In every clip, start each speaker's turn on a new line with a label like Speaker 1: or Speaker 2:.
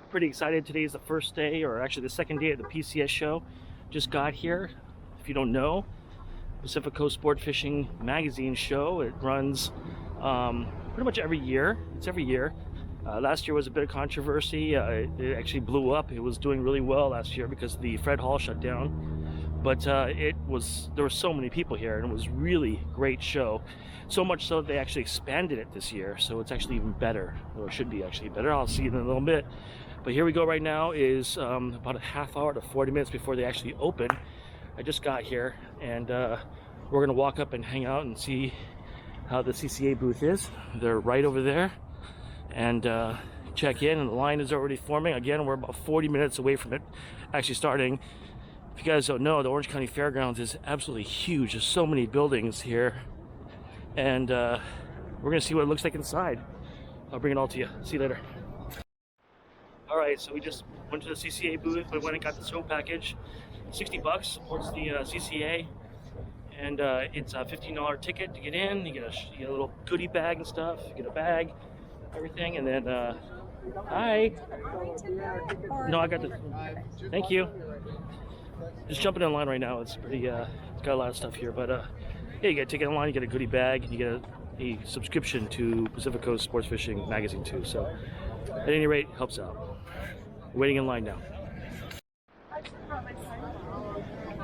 Speaker 1: Pretty excited. Today is the first day, or actually the second day of the PCS Show. Just got here. If you don't know, Pacific Coast Sportfishing magazine show. It runs pretty much every year. It's every year. Last year was a bit of controversy. It actually blew up. It was doing really well last year because the Fred Hall shut down. But there were so many people here, and it was really great show. So much so that they actually expanded it this year, so it's actually even better, or it should be actually better. I'll see you in a little bit. But here we go. Right now is about a half hour to 40 minutes before they actually open. I just got here, and we're gonna walk up and hang out and see how the CCA booth is. They're right over there, and check in, and the line is already forming. Again, we're about 40 minutes away from it actually starting. If you guys don't know, the Orange County Fairgrounds is absolutely huge. There's so many buildings here, and we're gonna see what it looks like inside. I'll bring it all to you. See you later. All right, so we just went to the CCA booth. We went and got the show package. $60 supports the CCA, and it's a $15 ticket to get in. You get a little goodie bag and stuff. You get a bag, everything, and then hi. No, I got the. Thank you. Just jumping in line right now. It's pretty. It's got a lot of stuff here, but yeah, you get a ticket online. You get a goodie bag. And you get a subscription to Pacific Coast Sportfishing magazine too. So at any rate, it helps out. Waiting in line now.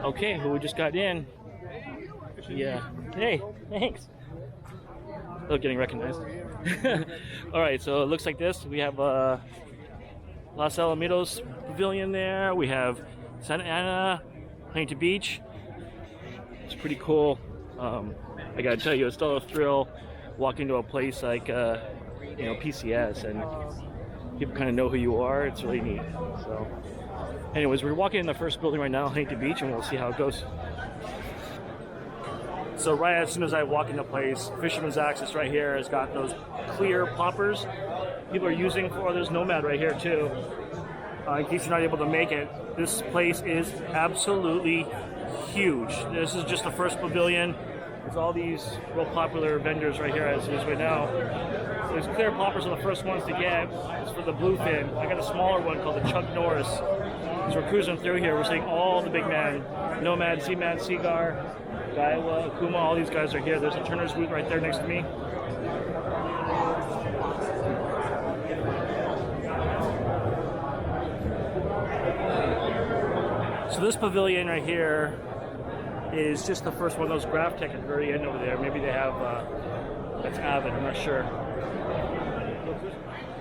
Speaker 1: Okay, who we just got in? Yeah. Hey, thanks. Still getting recognized. All right, so it looks like this. We have Los Alamitos Pavilion there. We have Santa Ana, Huntington Beach. It's pretty cool. I gotta tell you, it's still a thrill walking to a place like PCS, and people kind of know who you are. It's really neat. So anyways, we're walking in the first building right now, Huntington Beach, and we'll see how it goes. So right as soon as I walk into place, Fisherman's Access right here has got those clear poppers people are using for. There's Nomad right here too. In case you're not able to make it, this place is absolutely huge. This is just the first pavilion. There's all these real popular vendors right here as it is right now. So these clear poppers are the first ones to get. It's for the bluefin. I got a smaller one called the Chuck Norris. As we're cruising through here, we're seeing all the big men. Nomad, Seaman, Seagar, Daiwa, Akuma, all these guys are here. There's a Turner's booth right there next to me. So this pavilion right here is just the first one of those graph tech at the very end over there. Maybe they have, that's Avid, I'm not sure.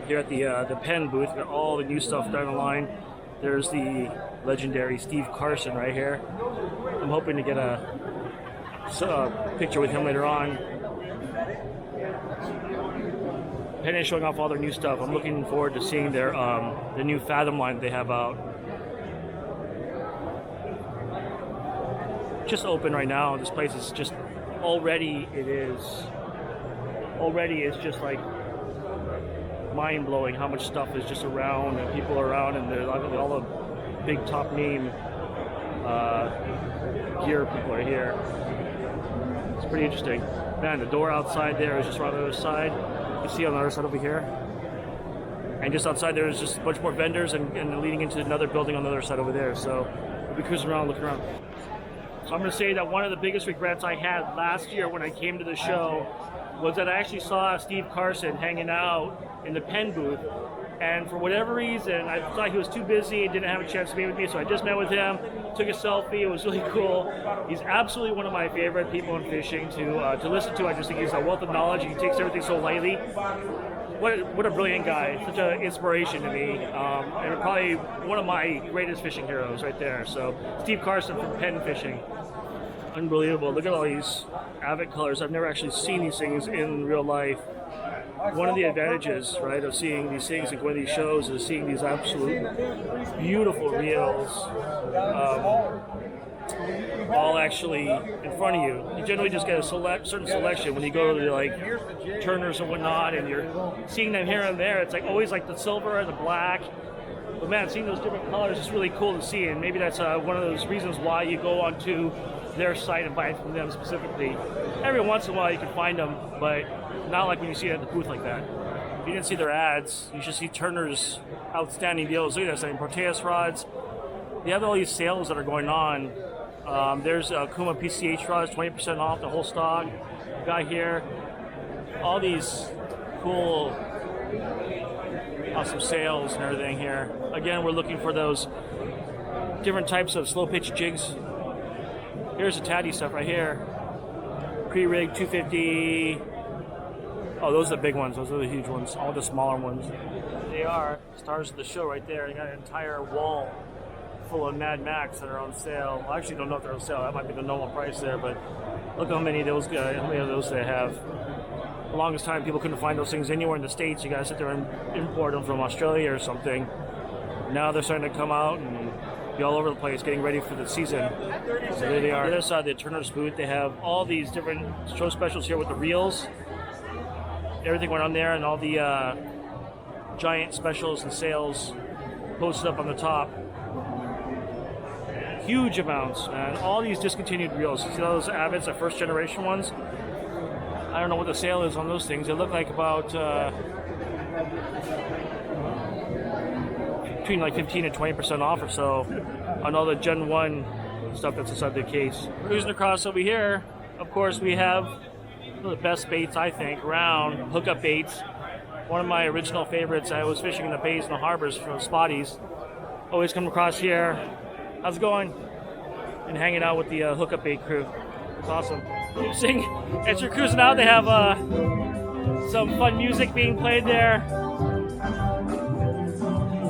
Speaker 1: Here at the Penn booth, got all the new stuff down the line. There's the legendary Steve Carson right here. I'm hoping to get a picture with him later on. Penn is showing off all their new stuff. I'm looking forward to seeing their the new Fathom line that they have out. Just open right now. This place is just already it's just like mind-blowing how much stuff is just around, and people are around, and all the big top name gear people are here. It's pretty interesting. Man, the door outside there is just right on the other side. You see on the other side over here, and just outside there is just a bunch more vendors, and leading into another building on the other side over there. So we'll be cruising around, looking around. So I'm going to say that one of the biggest regrets I had last year when I came to the show was that I actually saw Steve Carson hanging out in the Penn booth, and for whatever reason I thought he was too busy and didn't have a chance to meet with me, so I just met with him, took a selfie. It was really cool. He's absolutely one of my favorite people in fishing to listen to. I just think he's a wealth of knowledge, and he takes everything so lightly. What a brilliant guy, such an inspiration to me, and probably one of my greatest fishing heroes right there. So Steve Carson from Penn Fishing. Unbelievable. Look at all these Avid colors. I've never actually seen these things in real life. One of the advantages, right, of seeing these things and going to these shows is seeing these absolute beautiful reels all actually in front of you. You generally just get a certain selection when you go to like Turners and whatnot, and you're seeing them here and there. It's like always like the silver and the black. But man, seeing those different colors is really cool to see, and maybe that's one of those reasons why you go onto their site and buy it from them specifically. Every once in a while you can find them, but not like when you see it at the booth like that. If you didn't see their ads, you should see Turner's outstanding deals. Look at this, Proteus rods. They have all these sales that are going on. There's Kuma PCH rods, 20% off the whole stock. Got here all these cool, awesome sales and everything here. Again, we're looking for those different types of slow pitch jigs. Here's the Tatty stuff right here. Pre-rig 250. Oh, those are the big ones. Those are the huge ones. All the smaller ones. They are stars of the show right there. They got an entire wall full of Mad Max that are on sale. Well, I actually don't know if they're on sale. That might be the normal price there, but look how many of those they have. The longest time people couldn't find those things anywhere in the States. You guys sit there and import them from Australia or something. Now they're starting to come out and be all over the place, getting ready for the season. So there they are. On the other side of the Turner's booth, they have all these different show specials here with the reels. Everything went on there, and all the giant specials and sales posted up on the top. Huge amounts, man. All these discontinued reels. See those Abbott's, the first generation ones? I don't know what the sale is on those things. They look like about between like 15 and 20% off or so on all the Gen 1 stuff that's inside the case. Cruising across over here, of course, we have one of the best baits, I think, around, hookup baits. One of my original favorites. I was fishing in the bays and the harbors from Spotties. Always come across here. How's it going? And hanging out with the hookup bait crew. It's awesome. As you're cruising out, they have some fun music being played there.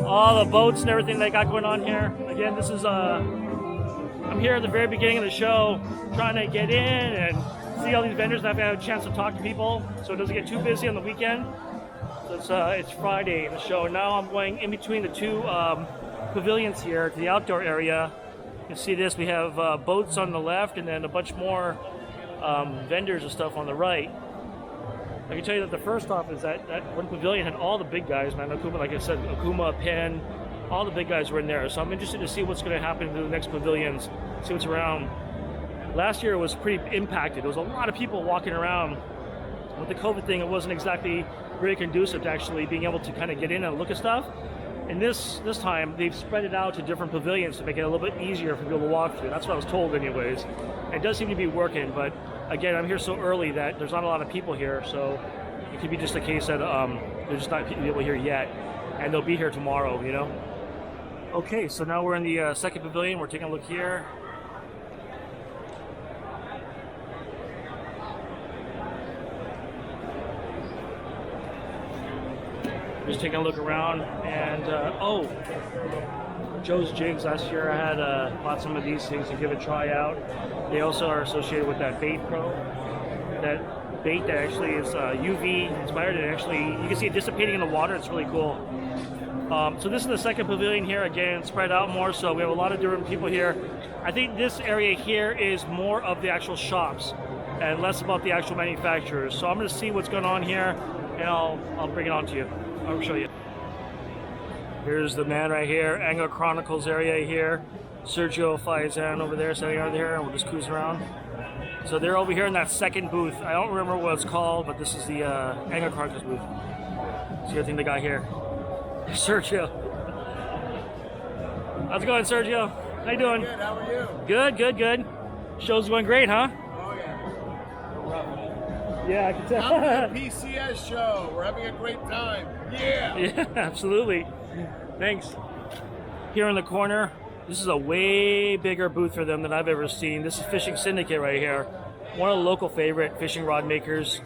Speaker 1: All the boats and everything they got going on here. Again, this is I'm here at the very beginning of the show, trying to get in and see all these vendors, and I've had a chance to talk to people, so it doesn't get too busy on the weekend. So it's Friday in the show. Now I'm going in between the two pavilions here to the outdoor area. You can see this. We have boats on the left, and then a bunch more vendors and stuff on the right. I can tell you that the first off is that one pavilion had all the big guys, man. Okuma, like I said, Okuma, Penn, all the big guys were in there. So I'm interested to see what's going to happen to the next pavilions, see what's around. Last year was pretty impacted. There was a lot of people walking around. With the COVID thing, it wasn't exactly very conducive to actually being able to kind of get in and look at stuff. And this time, they've spread it out to different pavilions to make it a little bit easier for people to walk through. That's what I was told anyways. It does seem to be working, but again, I'm here so early that there's not a lot of people here, so it could be just a case that there's just not people here yet, and they'll be here tomorrow, you know? Okay, so now we're in the second pavilion. We're taking a look here. Just taking a look around, and oh, Joe's Jigs. Last year I had bought some of these things to give a try out. They also are associated with that Bait Pro. That bait that actually is UV inspired, and actually you can see it dissipating in the water. It's really cool. So this is the second pavilion here. Again, spread out more, so we have a lot of different people here. I think this area here is more of the actual shops and less about the actual manufacturers. So I'm going to see what's going on here, and I'll bring it on to you. I'll show you. Here's the man right here, Angler Chronicles area here. Sergio Faizan over there, sitting over there, and we'll just cruise around. So they're over here in that second booth. I don't remember what it's called, but this is the Angler Chronicles booth. See everything they got here. Sergio. How's it going, Sergio? How you doing?
Speaker 2: Good, how are you?
Speaker 1: Good, good, good. Show's going great, huh?
Speaker 2: Oh yeah.
Speaker 1: Yeah, I can tell.
Speaker 2: I'm the PCS Show. We're having a great time. Yeah.
Speaker 1: Yeah, absolutely. Thanks. Here in the corner, this is a way bigger booth for them than I've ever seen. This is Fishing Syndicate right here. One of the local favorite fishing rod makers.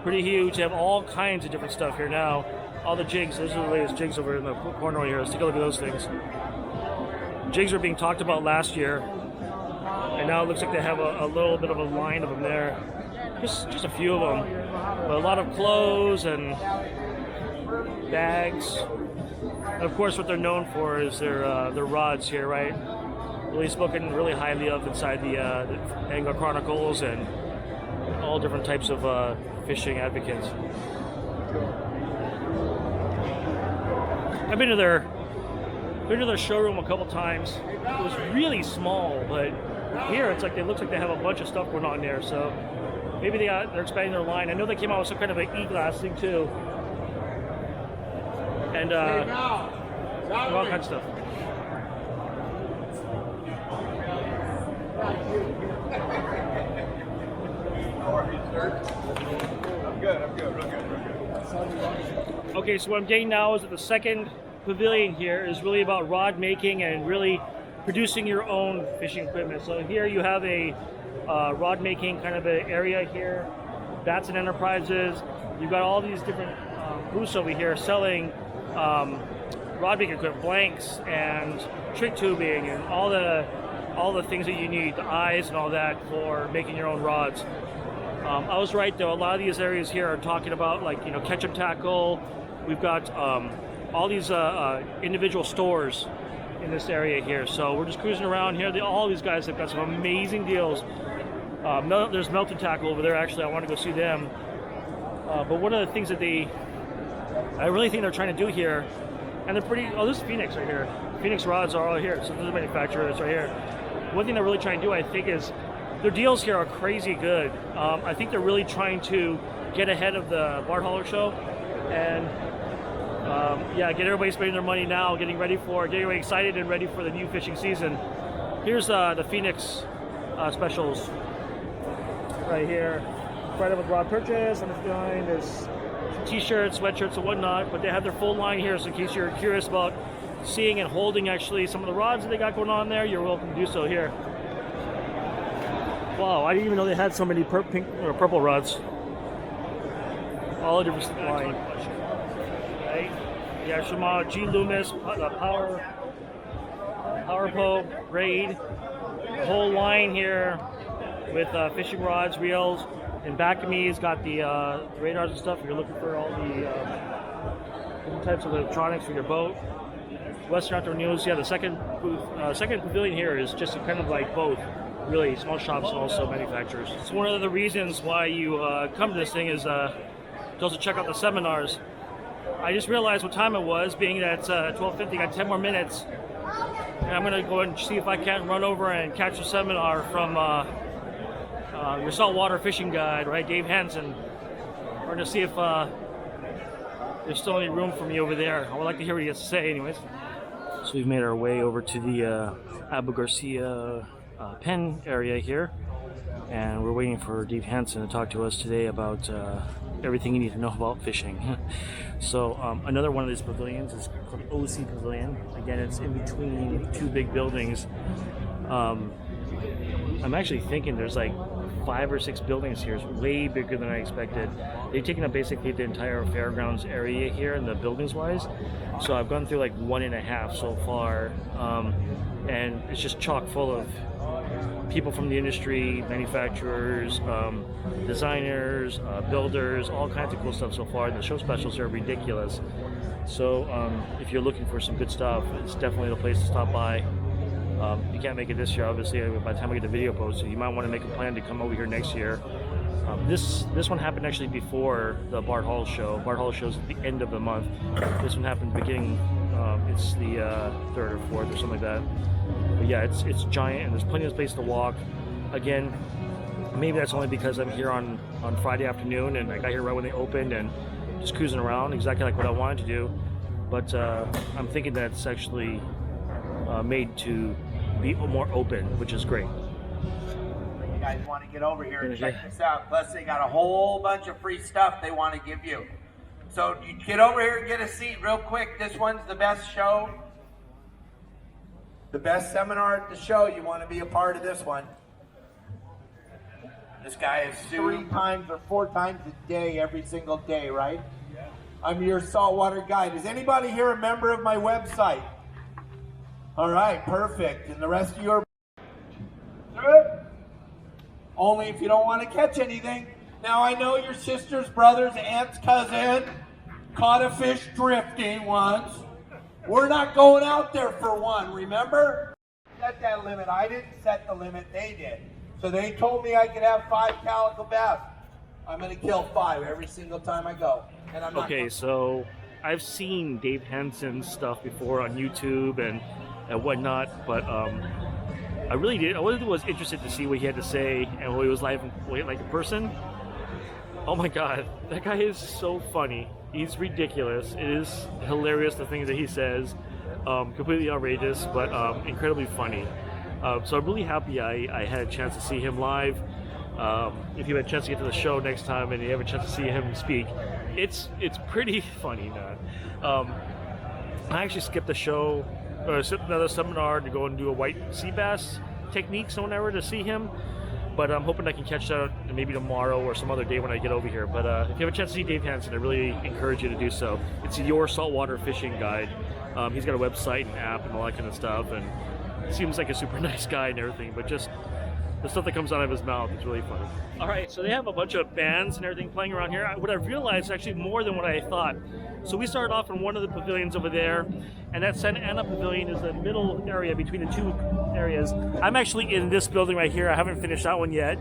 Speaker 1: Pretty huge. They have all kinds of different stuff here now. All the jigs. Those are the latest jigs over in the corner right here. Let's take a look at those things. Jigs were being talked about last year, and now it looks like they have a little bit of a line of them there. Just a few of them, but a lot of clothes and bags. And of course, what they're known for is their rods here, right? Really spoken really highly of inside the Angler Chronicles and all different types of fishing advocates. I've been to their showroom a couple times. It was really small, but here it looks like they have a bunch of stuff going on there. So maybe they're expanding their line. I know they came out with some kind of an e-glass thing too. and all kinds of stuff.
Speaker 2: I'm good, real good.
Speaker 1: Okay, so what I'm getting now is that the second pavilion here is really about rod making and really producing your own fishing equipment. So here you have a rod making kind of an area here. That's an Enterprises. You've got all these different booths over here selling rod making equipment, blanks and trick tubing and all the things that you need, the eyes and all that for making your own rods. I was right though. A lot of these areas here are talking about catch-up tackle. We've got all these individual stores in this area here. So we're just cruising around here. All these guys have got some amazing deals. There's Melted Tackle over there. Actually, I want to go see them. But one of the things that I really think they're trying to do here, and they're pretty. Oh, this is Phoenix right here. Phoenix rods are all here. So this is the manufacturer that's right here. One thing they're really trying to do, I think, is their deals here are crazy good. I think they're really trying to get ahead of the Bart Hauler show, and get everybody spending their money now, getting everybody excited and ready for the new fishing season. Here's the Phoenix specials right here. Friday with rod purchase. On the behind there's t-shirts, sweatshirts, and whatnot. But they have their full line here, so in case you're curious about seeing and holding actually some of the rods that they got going on there, you're welcome to do so here. Wow, I didn't even know they had so many pink or purple rods. All the different line. Right? Yeah, Shimano G Loomis, Power Poe, Raid, the whole line here with fishing rods, reels, and back of me has got the radars and stuff. If you're looking for all the different types of electronics for your boat. Western Outdoor News, the second pavilion here is just kind of like both. Really small shops and also manufacturers. It's one of the reasons why you come to this thing is to also check out the seminars. I just realized what time it was, being that it's 12:50, got 10 more minutes. And I'm gonna go and see if I can't run over and catch a seminar from your saltwater fishing guide, right, Dave Hansen. Or to see if there's still any room for me over there. I would like to hear what he has to say anyways. So we've made our way over to the Abu Garcia pen area here, and we're waiting for Dave Hansen to talk to us today about everything you need to know about fishing. So another one of these pavilions is called the OC Pavilion. Again, it's in between two big buildings. I'm actually thinking there's like 5 or 6 buildings here. It's way bigger than I expected. They've taken up basically the entire fairgrounds area here in the buildings wise. So I've gone through like 1.5 so far, and it's just chock full of people from the industry, manufacturers, designers, builders, all kinds of cool stuff so far. The show specials are ridiculous. So if you're looking for some good stuff, it's definitely the place to stop by. You can't make it this year, obviously, by the time we get the video posted. You might want to make a plan to come over here next year. This one happened actually before the Bart Hall show. Bart Hall show's at the end of the month. This one happened beginning, it's the 3rd or 4th or something like that. But yeah, it's giant and there's plenty of space to walk. Again, maybe that's only because I'm here on Friday afternoon and I got here right when they opened and just cruising around, exactly like what I wanted to do. But I'm thinking that it's actually made to be more open, which is great.
Speaker 3: You guys want to get over here and check this out. Plus, they got a whole bunch of free stuff they want to give you. So you get over here and get a seat real quick. This one's the best show. The best seminar at the show. You want to be a part of this one. This guy is 3 times or 4 times a day, every single day, right? I'm your saltwater guide. Is anybody here a member of my website? All right, perfect. And the rest of you are through it? Only if you don't want to catch anything. Now, I know your sisters, brothers, aunts, cousin caught a fish drifting once. We're not going out there for one, remember? Set that limit. I didn't set the limit, they did. So they told me I could have 5 calico bass. I'm going to kill 5 every single time I go. And I'm not
Speaker 1: so I've seen Dave Hansen's stuff before on YouTube and whatnot, but I really was interested to see what he had to say and what he was like in person. Oh my god, that guy is so funny. He's ridiculous. It is hilarious, the things that he says. Completely outrageous, but incredibly funny. So I'm really happy I had a chance to see him live. If you had a chance to get to the show next time and you have a chance to see him speak, it's pretty funny, man. I actually skipped the show, skipped another seminar to go and do a white sea bass techniques or whatever to see him. But I'm hoping I can catch that maybe tomorrow or some other day when I get over here. But if you have a chance to see Dave Hansen, I really encourage you to do so. It's your saltwater fishing guide. He's got a website and app and all that kind of stuff, and seems like a super nice guy and everything, but just the stuff that comes out of his mouth is really funny. All right, so they have a bunch of bands and everything playing around here. What I've realized is actually more than what I thought. So we started off in one of the pavilions over there, and that Santa Ana pavilion is the middle area between the two areas. I'm actually in this building right here. I haven't finished that one yet.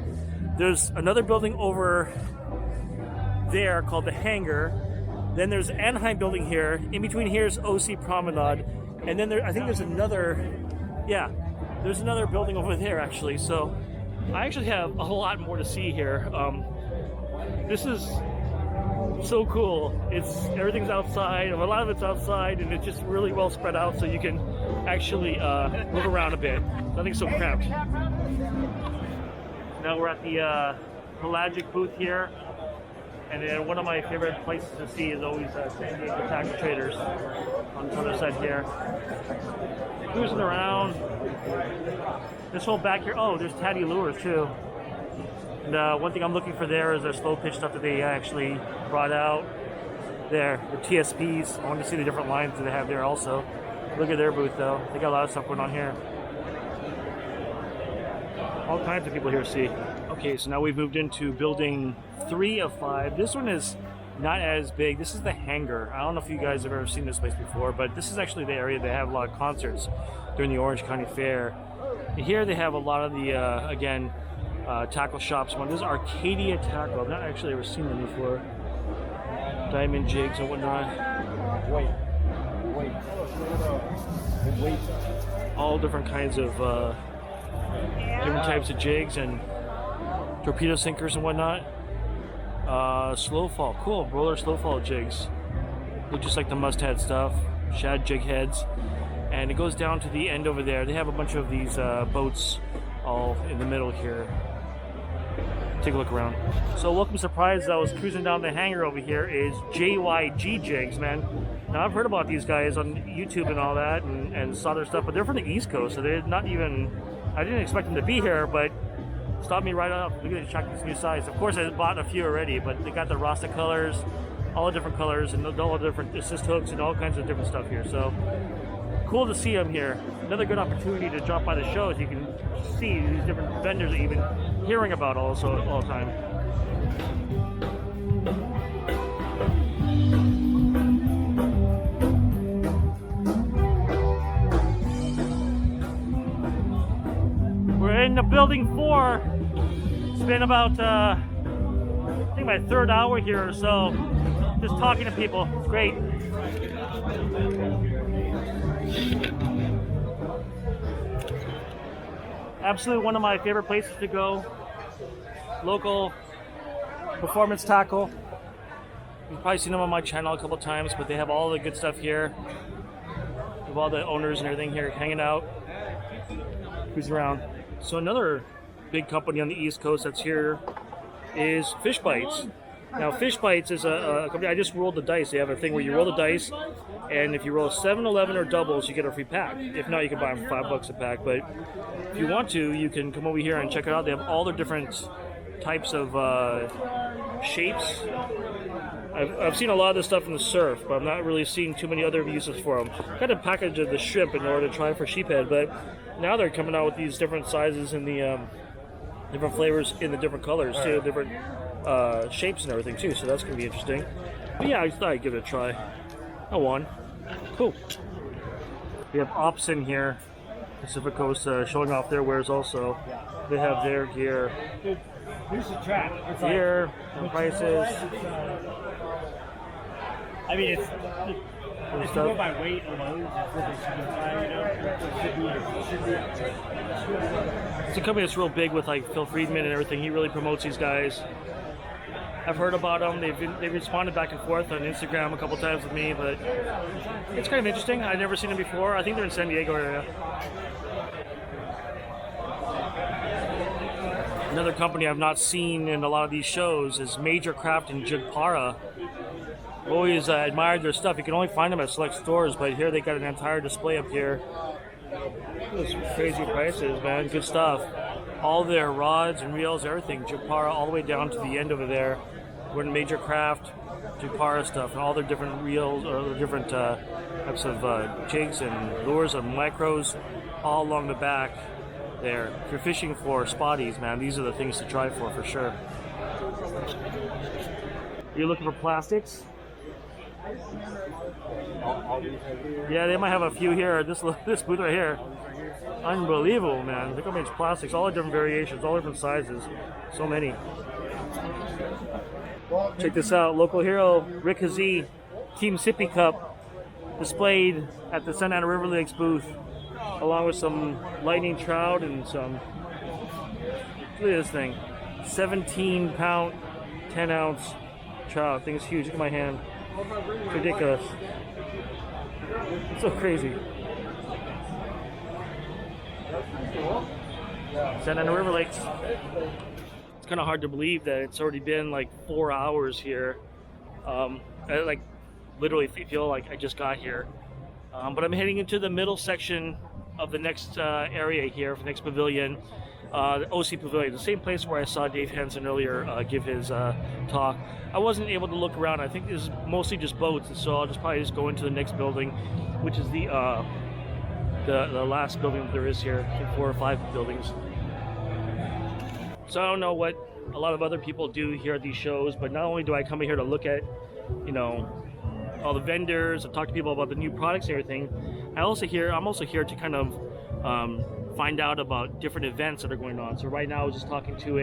Speaker 1: There's another building over there called the Hangar. Then there's the Anaheim building here. In between here is OC Promenade. And then I think there's another, there's another building over there actually. So I actually have a lot more to see here. This is so cool. Everything's outside. A lot of it's outside, and it's just really well spread out, so you can actually move around a bit. Nothing's so cramped. Now we're at the pelagic booth here, and then one of my favorite places to see is always San Diego Tackle Traders on the other side here. Cruising around. This whole back here. Oh, there's Taddy Lures too. And one thing I'm looking for there is their slow pitch stuff that they actually brought out there, the TSPs. I want to see the different lines that they have there also. Look at their booth though. They got a lot of stuff going on here. All kinds of people here to see. Okay, so now we've moved into building 3 of 5. This one is not as big. This is the Hangar. I don't know if you guys have ever seen this place before, but this is actually the area they have a lot of concerts during the Orange County Fair. And here they have a lot of the, again, tackle shops. One, this is Arcadia Tackle. I've not actually ever seen them before. Diamond jigs and whatnot. Wait. All different kinds of different types of jigs and torpedo sinkers and whatnot. Slow fall, cool. Roller slow fall jigs. Look just like the must-have stuff. Shad jig heads. And it goes down to the end over there. They have a bunch of these boats all in the middle here. Take a look around. So welcome surprise, I was cruising down the Hangar over here is JYG Jigs, man. Now I've heard about these guys on YouTube and all that and saw their stuff, but they're from the East Coast, so they're not even, I didn't expect them to be here, but stopped me right off. Look at check this new size. Of course I bought a few already, but they got the Rasta colors, all the different colors, and all the different assist hooks and all kinds of different stuff here. So cool to see them here. Another good opportunity to drop by the show is you can see these different vendors that you've been hearing about also all the time. We're in the building 4. It's been about I think my 3rd hour here or so, just talking to people. It's great. Absolutely one of my favorite places to go. Local performance tackle. You've probably seen them on my channel a couple times, but they have all the good stuff here. With all the owners and everything here hanging out. Who's around? So another big company on the East Coast that's here is Fish Bites. Now Fish Bites is a company, I just rolled the dice. They have a thing where you roll the dice, and if you roll 7, 11, or doubles, you get a free pack. If not, you can buy them for $5 a pack. But if you want to, you can come over here and check it out. They have all the different types of shapes. I've seen a lot of this stuff in the surf, but I'm not really seeing too many other uses for them. I kind of packaged the shrimp in order to try for sheephead, but now they're coming out with these different sizes and the different flavors in the different colors too, different shapes and everything too, so that's going to be interesting. But yeah, I thought I'd give it a try. I won. Cool. We have Ops in here, Pacific Coast, showing off their wares also. They have their gear.
Speaker 4: Here's the trap. It's
Speaker 1: gear, and prices.
Speaker 4: I mean, if you go by weight alone, that's what they should buy,
Speaker 1: It's a company that's real big with like Phil Friedman and everything. He really promotes these guys. I've heard about them. They've responded back and forth on Instagram a couple times with me, but it's kind of interesting. I've never seen them before. I think they're in San Diego area. Another company I've not seen in a lot of these shows is Major Craft in Jugpara. Always admired their stuff. You can only find them at select stores, but here they got an entire display up here. Those crazy prices, man. Good stuff. All their rods and reels, everything. Jugpara all the way down to the end over there. We're in Major Craft, Jugpara stuff, and all their different reels or the different types of jigs and lures and micros all along the back there. If you're fishing for spotties, man, these are the things to try for sure. You're looking for plastics? Yeah, they might have a few here. This booth right here. Unbelievable, man. Look how many plastics, all the different variations, all different sizes. So many. Check this out. Local hero Rick Hazy Team Sippy Cup displayed at the Santa Ana River Lakes booth, along with some lightning trout and some. Look at this thing. 17-pound, 10-ounce trout. Thing's huge. Look at my hand. It's ridiculous. It's so crazy. Santa Ana River Lakes. It's kind of hard to believe that it's already been like 4 hours here. I like literally feel like I just got here. But I'm heading into the middle section of the next area here, for the next pavilion, the OC Pavilion, the same place where I saw Dave Henson earlier give his talk. I wasn't able to look around. I think this is mostly just boats, and so I'll probably just go into the next building, which is the last building that there is here. I think 4 or 5 buildings. So I don't know what a lot of other people do here at these shows, but not only do I come in here to look at, you know, all the vendors and talk to people about the new products and everything, I'm also here to kind of find out about different events that are going on. So right now I was just talking to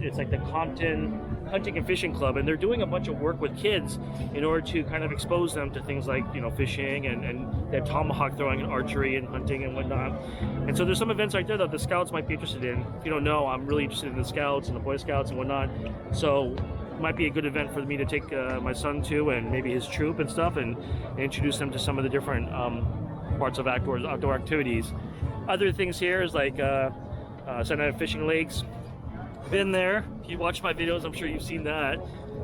Speaker 1: it's like the Compton Hunting and Fishing Club, and they're doing a bunch of work with kids in order to kind of expose them to things like, you know, fishing and they have tomahawk throwing and archery and hunting and whatnot. And so there's some events right there that the Scouts might be interested in. If you don't know, I'm really interested in the Scouts and the Boy Scouts and whatnot. So it might be a good event for me to take my son to, and maybe his troop and stuff, and introduce them to some of the different parts of outdoor activities. Other things here is like Santa Ana Fishing Lakes. Been there. If you watch my videos, I'm sure you've seen that.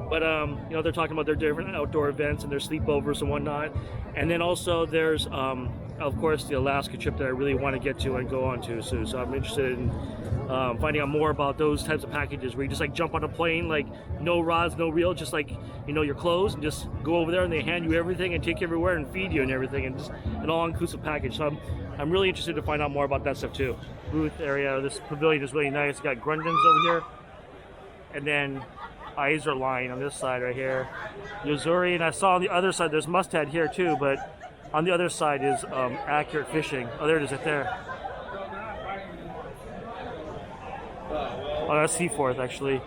Speaker 1: But you know, they're talking about their different outdoor events and their sleepovers and whatnot. And then also there's of course the Alaska trip that I really want to get to and go on to. So I'm interested in finding out more about those types of packages where you just like jump on a plane, like no rods, no reel, just like, you know, your clothes, and just go over there and they hand you everything and take you everywhere and feed you and everything, and just an all-inclusive package. So I'm really interested to find out more about that stuff too. Booth area, this pavilion is really nice. It's got Grundens over here, and then Iser line on this side right here. Yozuri, and I saw on the other side there's Mustad here too, but on the other side is Accurate Fishing. Oh, there it is right there. Oh, that's Seaforth actually.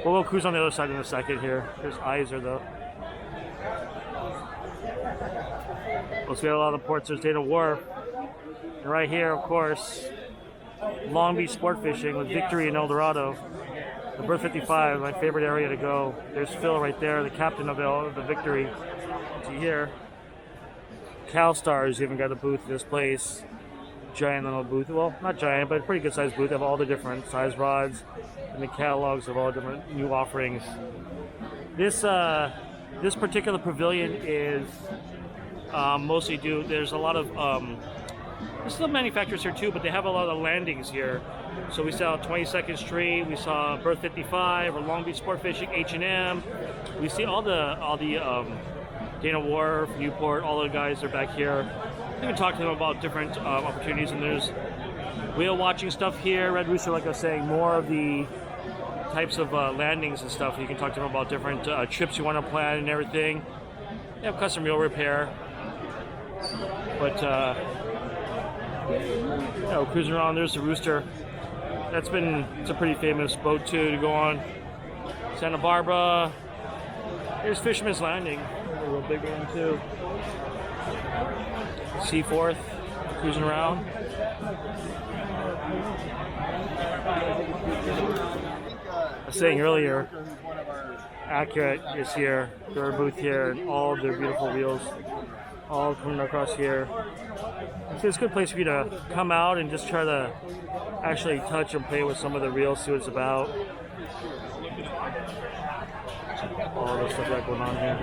Speaker 1: We'll go cruise on the other side in a second here. There's Iser though. So we got a lot of the ports. There's Dana Wharf. And right here, of course, Long Beach Sport Fishing with Victory and El Dorado. The Berth 55, my favorite area to go. There's Phil right there, the captain of the Victory. See here. CalStars even got a booth at this place. Giant little booth. Well, not giant, but pretty good sized booth. They have all the different size rods and the catalogs of all different new offerings. This particular pavilion is mostly there's a lot of there's still manufacturers here too, but they have a lot of landings here. So we saw 22nd Street, we saw Berth 55, or Long Beach Sport Fishing, H&M. We see all the Dana Wharf, Newport, all the guys are back here. We can talk to them about different opportunities, and there's whale watching stuff here. Red Rooster, like I was saying, more of the types of landings and stuff. You can talk to them about different trips you want to plan and everything. They have custom reel repair. But yeah, we're cruising around. There's the Rooster. It's a pretty famous boat too to go on. Santa Barbara. Here's Fisherman's Landing, a real big one too. Seaforth, cruising around. was saying earlier, Accurate is here, their booth here, and all of their beautiful reels all coming across here. So it's a good place for you to come out and just try to actually touch and play with some of the reels, see what it's about. All the stuff that's going on here.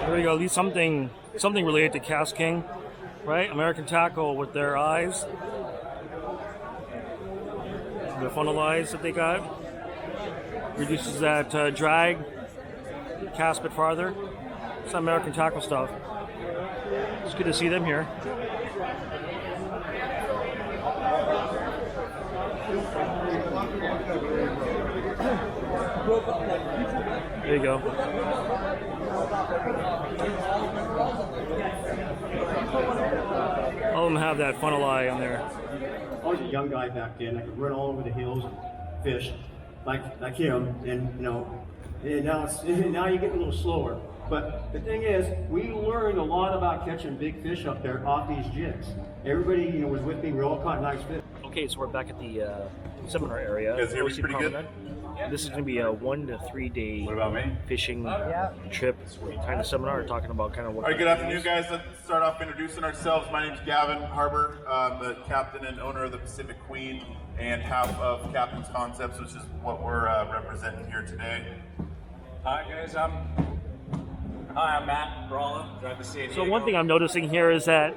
Speaker 1: There we go, at least something related to KastKing, right? American Tackle with their eyes. The funnel eyes that they got. Reduces that drag, cast a bit farther. Some American Tackle stuff. It's good to see them here. There you go. All of them have that funnel eye on there.
Speaker 5: I was a young guy back then. I could run all over the hills and fish like him, and and now you get a little slower. But the thing is, we learned a lot about catching big fish up there off these jigs. Everybody, was with me. We all caught nice fish.
Speaker 1: Okay, so we're back at the seminar area.
Speaker 6: Is it pretty good?
Speaker 1: This is going to be a 1 to 3 day
Speaker 6: What about me?
Speaker 1: fishing trip kind of seminar, talking about kind of what.
Speaker 6: All right, good afternoon, guys. Let's start off introducing ourselves. My name's Gavin Harbour. I'm the captain and owner of the Pacific Queen and half of Captain's Concepts, which is what we're representing here today.
Speaker 7: Hi, guys. I'm Matt Brawlin, drive the San Diego.
Speaker 1: So one thing I'm noticing here is that,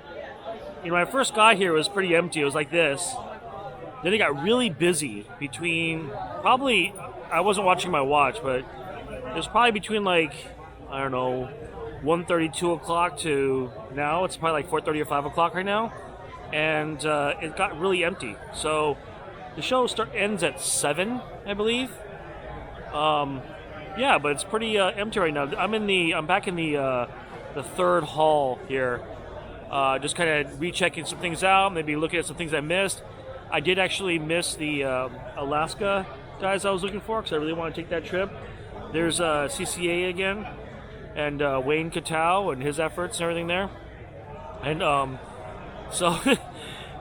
Speaker 1: when I first got here, it was pretty empty. It was like this. Then it got really busy between, probably, I wasn't watching my watch, but it was probably between 1:30, 2 o'clock to now. It's probably like 4:30 or 5 o'clock right now. And it got really empty. So the show ends at 7, I believe. Yeah, but it's pretty empty right now. I'm back in the third hall here. Just kind of rechecking some things out, maybe looking at some things I missed. I did actually miss the Alaska guys I was looking for because I really want to take that trip. There's CCA again, and Wayne Katow and his efforts and everything there. And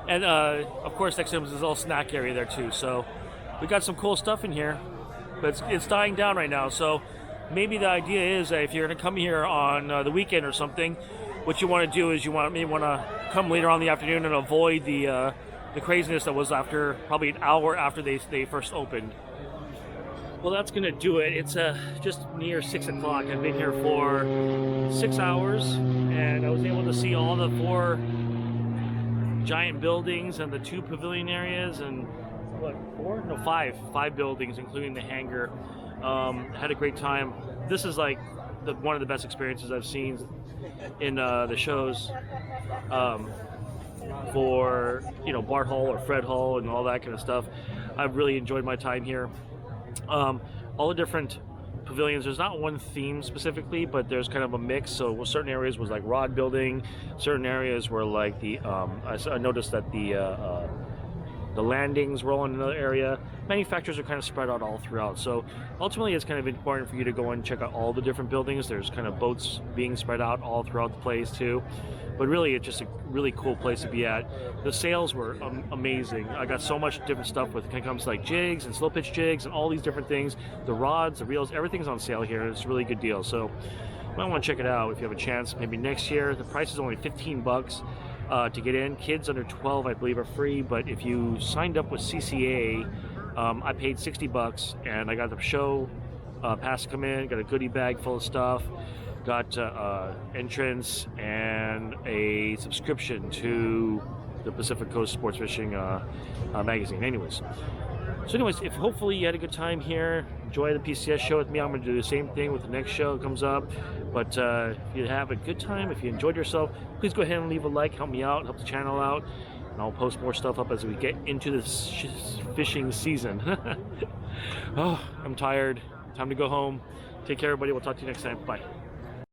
Speaker 1: and of course next to him is this little snack area there too. So we got some cool stuff in here, but it's dying down right now. So maybe the idea is that if you're going to come here on the weekend or something, what you want to do is you want to come later on in the afternoon and avoid the craziness that was after probably an hour after they first opened. Well, that's gonna do it. It's just near 6 o'clock. I've been here for 6 hours, and I was able to see all the 4 giant buildings and the 2 pavilion areas, and what, 4? No, 5 buildings, including the hangar. Had a great time. This is like one of the best experiences I've seen in the shows. For Bart Hall or Fred Hall and all that kind of stuff. I've really enjoyed my time here. All the different pavilions, there's not one theme specifically, but there's kind of a mix. So certain areas was like rod building, certain areas were like I noticed that the landings were all in another area. Manufacturers are kind of spread out all throughout. So ultimately it's kind of important for you to go and check out all the different buildings. There's kind of boats being spread out all throughout the place too. But really, it's just a really cool place to be at. The sales were amazing. I got so much different stuff when it comes to like jigs and slow pitch jigs and all these different things. The rods, the reels, everything's on sale here. It's a really good deal. So you might want to check it out if you have a chance. Maybe next year. The price is only $15 to get in. Kids under 12, I believe, are free. But if you signed up with CCA, I paid $60 and I got the show pass to come in. Got a goodie bag full of stuff. Got entrance and a subscription to the Pacific Coast Sportfishing magazine. So if hopefully you had a good time here, enjoy the PCS show with me. I'm going to do the same thing with the next show that comes up. But if you have a good time, if you enjoyed yourself, please go ahead and leave a like, help me out, help the channel out, and I'll post more stuff up as we get into this fishing season. Oh, I'm tired. Time to go home. Take care, everybody. We'll talk to you next time. Bye.